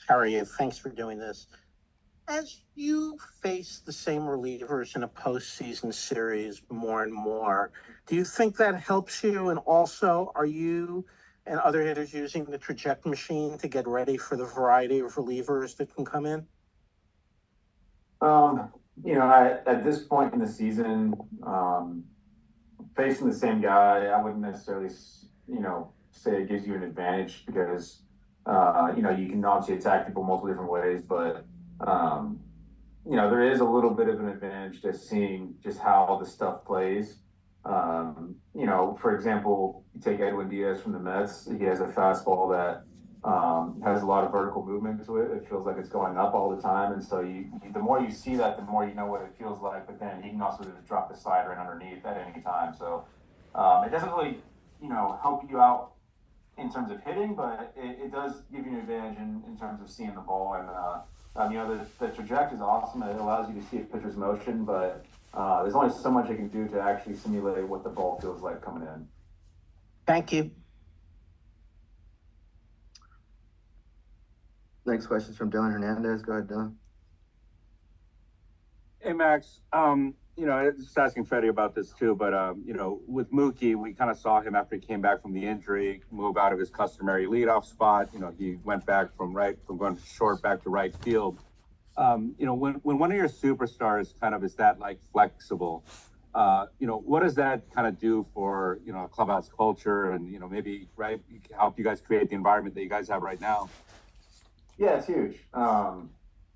How are you? Thanks for doing this. As you face the same relievers in a postseason series more and more, do you think that helps you? And also, are you and other hitters using the trajectory machine to get ready for the variety of relievers that can come in? Um, at this point in the season, facing the same guy, I wouldn't necessarily, say it gives you an advantage because, you can obviously attack people multiple different ways, but, um, there is a little bit of an advantage to seeing just how the stuff plays. For example, you take Edwin Diaz from the Mets. He has a fastball that has a lot of vertical movement to it. It feels like it's going up all the time, and so the more you see that, the more you know what it feels like. But then he can also just drop the slider in underneath at any time. So it doesn't really, help you out in terms of hitting, but it does give you an advantage in terms of seeing the ball. And the trajectory is awesome. It allows you to see a pitcher's motion, but there's only so much it can do to actually simulate what the ball feels like coming in. Thank you. Next question is from Dylan Hernandez. Go ahead, Dylan. Hey, Max. Just asking Freddie about this too, but with Mookie, we kind of saw him after he came back from the injury move out of his customary leadoff spot. He went back from going short back to right field. When one of your superstars kind of is that like flexible, what does that kind of do for a clubhouse culture and maybe help you guys create the environment that you guys have right now? Yeah, it's huge.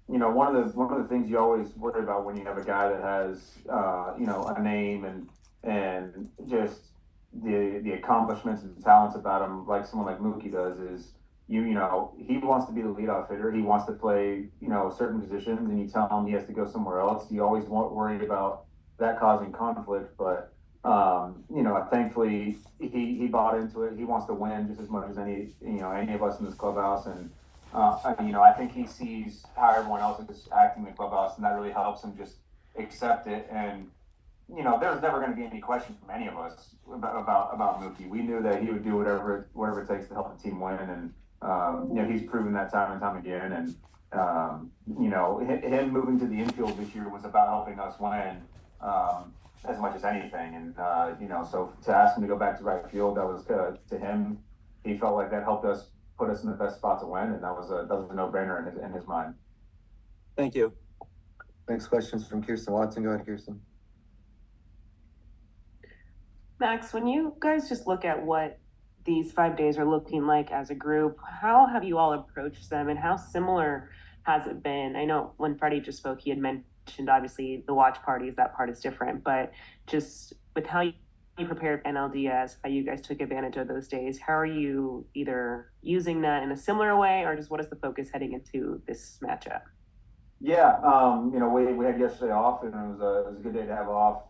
One of the things you always worry about when you have a guy that has a name and just the accomplishments and talents about him, like someone like Mookie does, is he wants to be the leadoff hitter. He wants to play certain positions, and you tell him he has to go somewhere else. You always worried about that causing conflict, but thankfully he bought into it. He wants to win just as much as any of us in this clubhouse, and I think he sees how everyone else is acting in the clubhouse, and that really helps him just accept it. And there's never going to be any question from any of us about Mookie. We knew that he would do whatever it takes to help the team win, and he's proven that time and time again. And him moving to the infield this year was about helping us win as much as anything. And so to ask him to go back to right field, that was to him. He felt like that helped us put us in the best spot to win, and that was a no-brainer in his mind. Thank you. Next question is from Kirsten Watson. Go ahead, Kirsten. Max, when you guys just look at what these 5 days are looking like as a group, how have you all approached them, and how similar has it been? I know when Freddie just spoke, he had mentioned obviously the watch parties, that part is different, but just with how you prepared NLDS, how you guys took advantage of those days, how are you either using that in a similar way, or just what is the focus heading into this matchup? Yeah, we had yesterday off, and it was a good day to have off.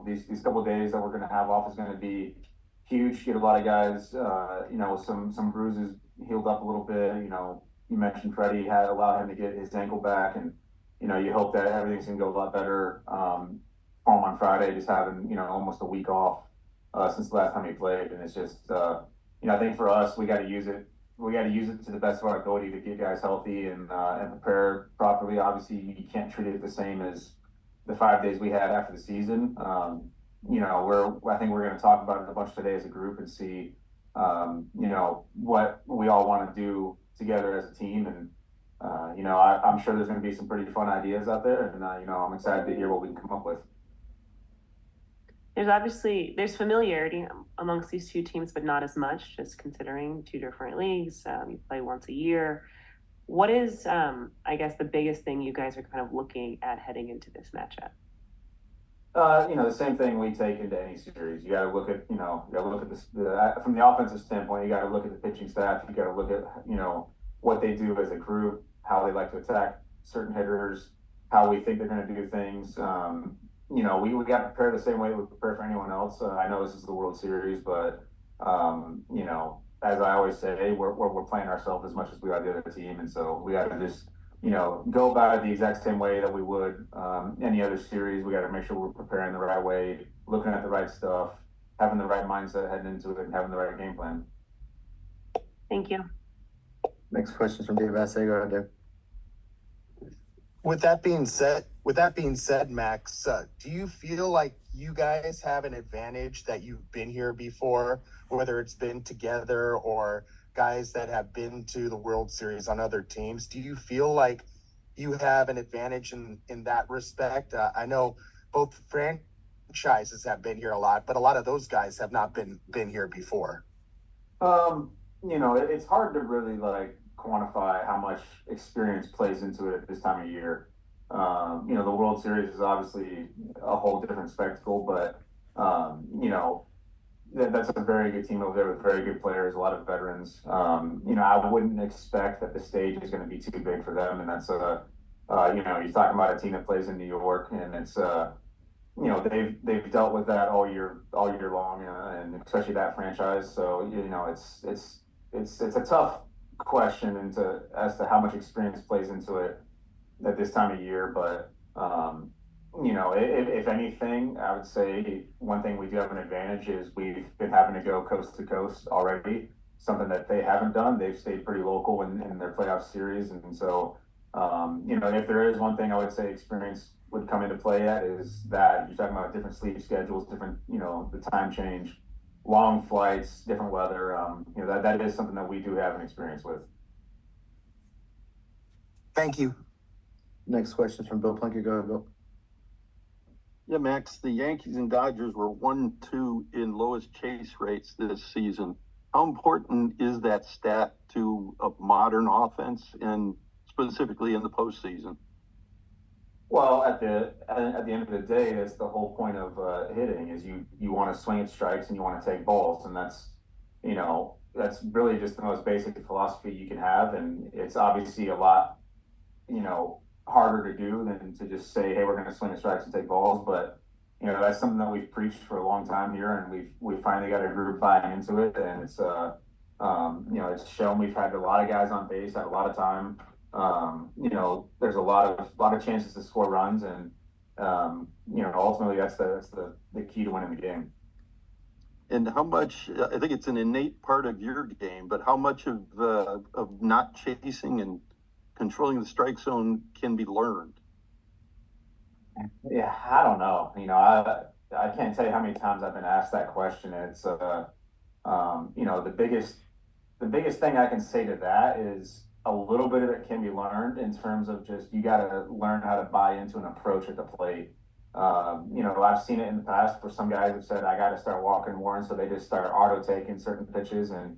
These couple of days that we're going to have off is going to be huge. Get a lot of guys, with some bruises healed up a little bit. You mentioned Freddie had allowed him to get his ankle back, and you hope that everything's going to go a lot better. Home on Friday, just having almost a week off since the last time he played, and it's just I think for us we got to use it. We got to use it to the best of our ability to get guys healthy and prepare properly. Obviously, you can't treat it the same as the 5 days we had after the season. I think we're going to talk about it a bunch today as a group and see what we all want to do together as a team. And I'm sure there's going to be some pretty fun ideas out there, and I'm excited to hear what we can come up with. There's familiarity amongst these two teams, but not as much, just considering two different leagues. You play once a year. What is, I guess, the biggest thing you guys are kind of looking at heading into this matchup? The same thing we take into any series. You got to look at, this from the offensive standpoint. You got to look at the pitching staff. You got to look at, what they do as a group, how they like to attack certain hitters, how we think they're going to do things. We got to prepare the same way we prepare for anyone else. I know this is the World Series, but as I always say, we're playing ourselves as much as we are the other team, and so we got to just go about it the exact same way that we would any other series. We got to make sure we're preparing the right way, looking at the right stuff, having the right mindset heading into it, and having the right game plan. Thank you. Next question is from Dave Vassegh. Go ahead, Dave. With that being said, Max, do you feel like you guys have an advantage that you've been here before, whether it's been together or guys that have been to the World Series on other teams? Do you feel like you have an advantage in that respect? I know both franchises have been here a lot, but a lot of those guys have not been here before. You know, it's hard to really like quantify how much experience plays into it at this time of year. You know, the World Series is obviously a whole different spectacle, but you know, that's a very good team over there with very good players, a lot of veterans. You know, I wouldn't expect that the stage is going to be too big for them, and that's you know, you're talking about a team that plays in New York, and it's you know, they've dealt with that all year long, and especially that franchise. So you know, it's a tough question as to how much experience plays into it at this time of year. But you know, if anything, I would say one thing we do have an advantage is we've been having to go coast to coast already, something that they haven't done. They've stayed pretty local in their playoff series, and so you know, if there is one thing I would say experience would come into play at is that you're talking about different sleep schedules, different, you know, the time change, long flights, different weather. You know, that is something that we do have an experience with. Thank you. Next question is from Bill Plunkett. Go ahead, Bill. Yeah, Max, the Yankees and Dodgers were 1-2 in lowest chase rates this season. How important is that stat to a modern offense and specifically in the postseason? Well, at the end of the day, that's the whole point of hitting is you want to swing at strikes and you want to take balls, and that's, you know, that's really just the most basic philosophy you can have, and it's obviously a lot, you know, harder to do than to just say, hey, we're going to swing at strikes and take balls. But you know, that's something that we've preached for a long time here, and we've finally got a group buying into it, and it's you know, it's shown. We've had a lot of guys on base, had a lot of time. You know, there's a lot of chances to score runs, and you know, ultimately that's the key to winning the game. And how much, I think it's an innate part of your game, but how much of not chasing and controlling the strike zone can be learned? Yeah, I don't know. You know, I can't tell you how many times I've been asked that question. It's you know, the biggest thing I can say to that is a little bit of it can be learned in terms of just you got to learn how to buy into an approach at the plate. You know, I've seen it in the past where some guys have said I got to start walking more, and so they just start auto taking certain pitches, and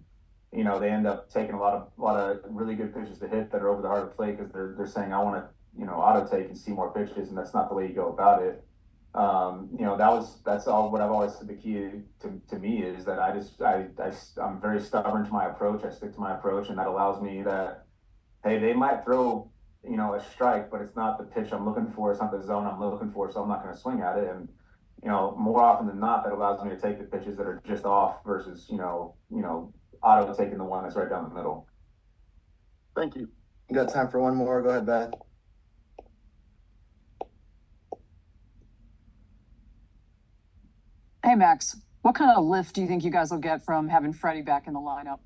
you know, they end up taking a lot of really good pitches to hit that are over the heart of the plate because they're saying I want to, you know, auto take and see more pitches, and that's not the way you go about it. You know, that's all what I've always said. The key to me is that I'm very stubborn to my approach. I stick to my approach, and that allows me that, hey, they might throw, you know, a strike, but it's not the pitch I'm looking for. It's not the zone I'm looking for, so I'm not going to swing at it. And you know, more often than not, that allows me to take the pitches that are just off versus you know auto taking the one that's right down the middle. Thank you. You got time for one more? Go ahead, Beth. Hey, Max, what kind of lift do you think you guys will get from having Freddie back in the lineup?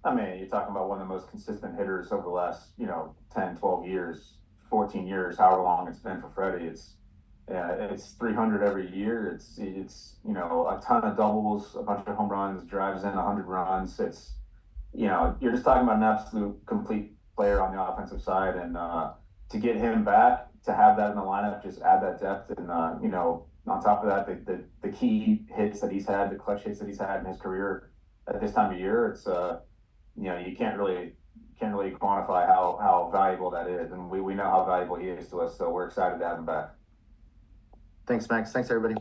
I mean, you're talking about one of the most consistent hitters over the last, you know, 10, 12 years, 14 years, however long it's been for Freddie. It's 300 every year. It's you know, a ton of doubles, a bunch of home runs, drives in 100 runs. It's, you know, you're just talking about an absolute complete player on the offensive side, and to get him back, to have that in the lineup, just add that depth, and you know, on top of that, the key hits that he's had, the clutch hits that he's had in his career at this time of year, it's you know, you can't really quantify how valuable that is, and we know how valuable he is to us, so we're excited to have him back. Thanks, Max. Thanks, everybody.